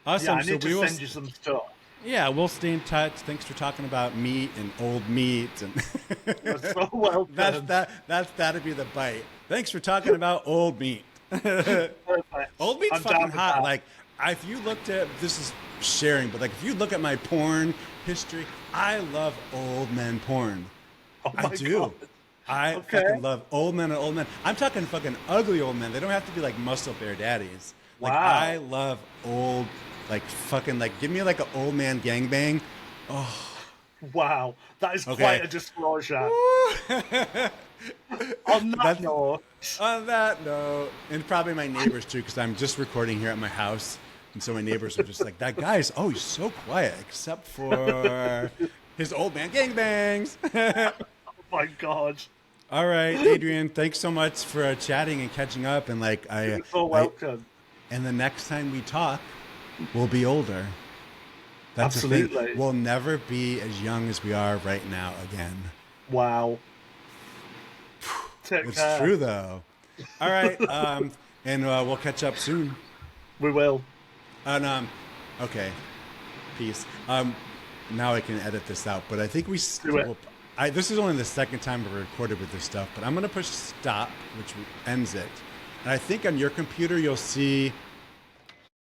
Yeah, I So need we to will. send you some stuff. Yeah, we'll stay in touch. Thanks for talking about meat and old meat, and You're so welcome. that'd be the bite. Thanks for talking about old meat. Perfect. Old meat's I'm down fucking with hot. that. Like, if you looked at, this is sharing, but like if you look at my porn history, I love old men porn. Oh I my do. God. I Okay. fucking love old men and old men. I'm talking fucking ugly old men. They don't have to be like muscle bear daddies. Like, Wow. I love old, like fucking, like, give me like an old man gangbang. Wow, that is Okay. quite a disclosure. On that That's- note, On that note, and probably my neighbors too, because I'm just recording here at my house. And so my neighbors are just like, that guy's, he's so quiet, except for his old man gangbangs. oh my God, All right, Adrian, thanks so much for chatting and catching up. And like, you're so welcome. and the next time we talk, we'll be older. That's the Absolutely. thing. We'll never be as young as we are right now again. Wow. Take It's care. true though. All right, and we'll catch up soon. We will. And okay, peace. Now I can edit this out, but I think we. Do it. This is only the second time I've recorded with this stuff, but I'm gonna push stop, which ends it. And I think on your computer you'll see